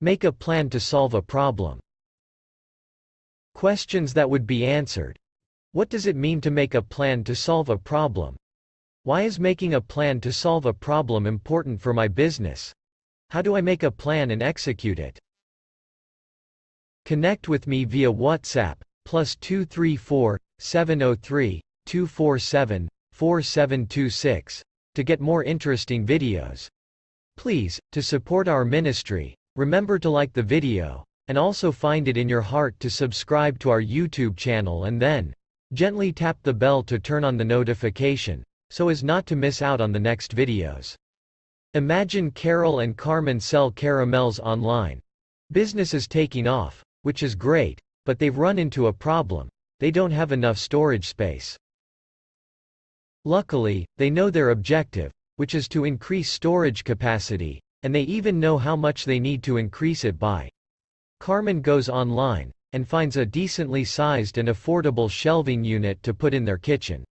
Make a plan to solve a problem. Questions that would be answered. What does it mean to make a plan to solve a problem? Why is making a plan to solve a problem important for my business? How do I make a plan and execute it? Connect with me via WhatsApp, +234 703 247 4726, to get more interesting videos. Please, to support our ministry, remember to like the video, and also find it in your heart to subscribe to our YouTube channel and then gently tap the bell to turn on the notification, so as not to miss out on the next videos. Imagine Carol and Carmen sell caramels online. Business is taking off, which is great, but they've run into a problem. They don't have enough storage space. Luckily, they know their objective, which is to increase storage capacity, and they even know how much they need to increase it by. Carmen goes online and finds a decently sized and affordable shelving unit to put in their kitchen.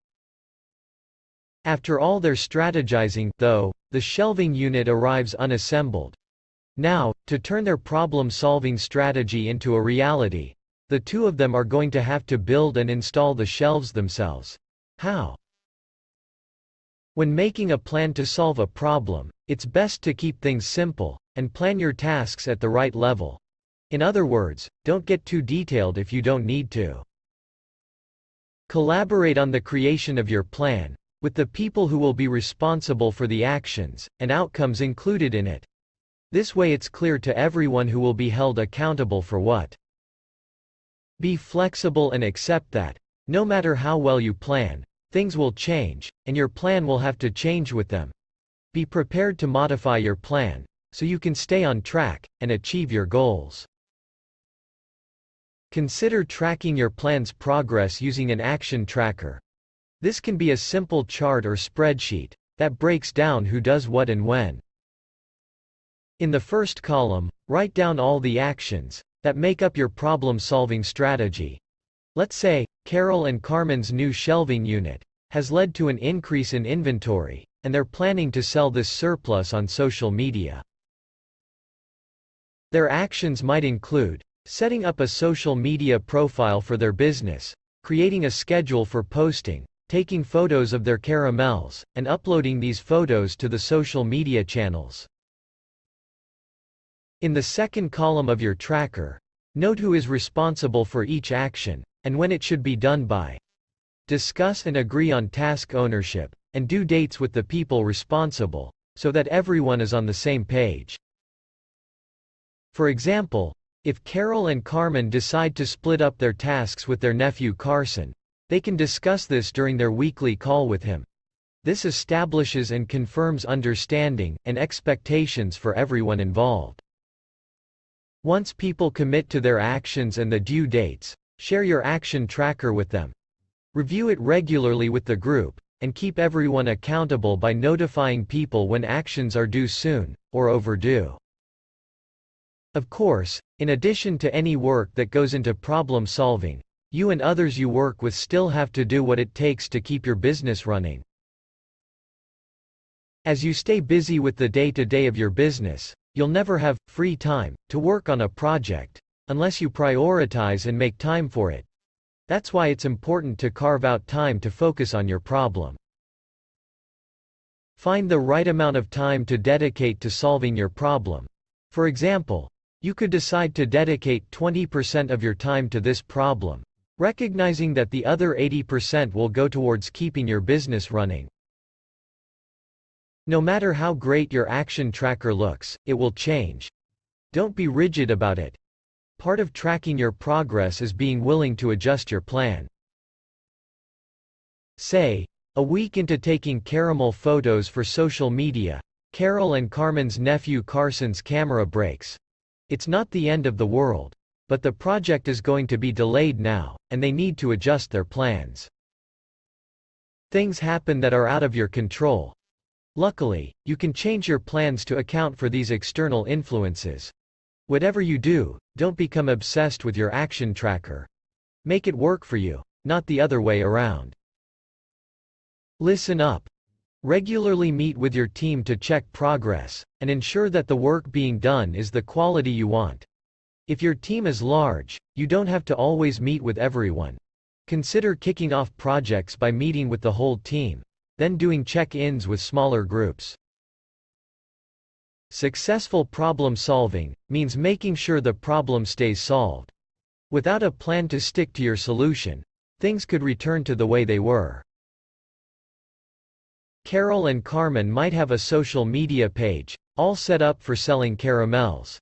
After all their strategizing, though, the shelving unit arrives unassembled. Now, to turn their problem-solving strategy into a reality, the two of them are going to have to build and install the shelves themselves. How? When making a plan to solve a problem, it's best to keep things simple, and plan your tasks at the right level. In other words, don't get too detailed if you don't need to. Collaborate on the creation of your plan, with the people who will be responsible for the actions and outcomes included in it. This way it's clear to everyone who will be held accountable for what. Be flexible and accept that, no matter how well you plan, things will change, and your plan will have to change with them. Be prepared to modify your plan, so you can stay on track and achieve your goals. Consider tracking your plan's progress using an action tracker. This can be a simple chart or spreadsheet that breaks down who does what and when. In the first column, write down all the actions that make up your problem-solving strategy. Let's say, Carol and Carmen's new shelving unit has led to an increase in inventory, and they're planning to sell this surplus on social media. Their actions might include setting up a social media profile for their business, creating a schedule for posting, taking photos of their caramels, and uploading these photos to the social media channels. In the second column of your tracker, note who is responsible for each action, and when it should be done by. Discuss and agree on task ownership, and due dates with the people responsible, so that everyone is on the same page. For example, if Carol and Carmen decide to split up their tasks with their nephew Carson, they can discuss this during their weekly call with him. This establishes and confirms understanding and expectations for everyone involved. Once people commit to their actions and the due dates, share your action tracker with them. Review it regularly with the group, and keep everyone accountable by notifying people when actions are due soon, or overdue. Of course, in addition to any work that goes into problem solving, you and others you work with still have to do what it takes to keep your business running. As you stay busy with the day-to-day of your business, you'll never have free time to work on a project, unless you prioritize and make time for it. That's why it's important to carve out time to focus on your problem. Find the right amount of time to dedicate to solving your problem. For example, you could decide to dedicate 20% of your time to this problem, recognizing that the other 80% will go towards keeping your business running. No matter how great your action tracker looks, it will change. Don't be rigid about it. Part of tracking your progress is being willing to adjust your plan. Say, a week into taking caramel photos for social media, Carol and Carmen's nephew Carson's camera breaks. It's not the end of the world, but the project is going to be delayed now, and they need to adjust their plans. Things happen that are out of your control. Luckily, you can change your plans to account for these external influences. Whatever you do, don't become obsessed with your action tracker. Make it work for you, not the other way around. Listen up. Regularly meet with your team to check progress, and ensure that the work being done is the quality you want. If your team is large, you don't have to always meet with everyone. Consider kicking off projects by meeting with the whole team, then doing check-ins with smaller groups. Successful problem solving means making sure the problem stays solved. Without a plan to stick to your solution, things could return to the way they were. Carol and Carmen might have a social media page, all set up for selling caramels.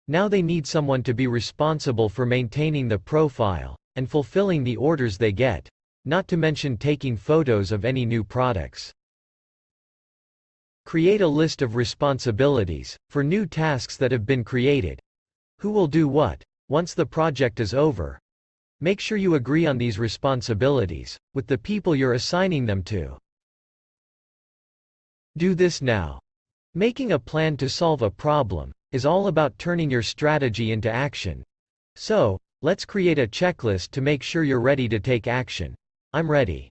Now they need someone to be responsible for maintaining the profile, and fulfilling the orders they get, not to mention taking photos of any new products. Create a list of responsibilities, for new tasks that have been created. Who will do what, once the project is over? Make sure you agree on these responsibilities, with the people you're assigning them to. Do this now. Making a plan to solve a problem is all about turning your strategy into action. So, let's create a checklist to make sure you're ready to take action. I'm ready.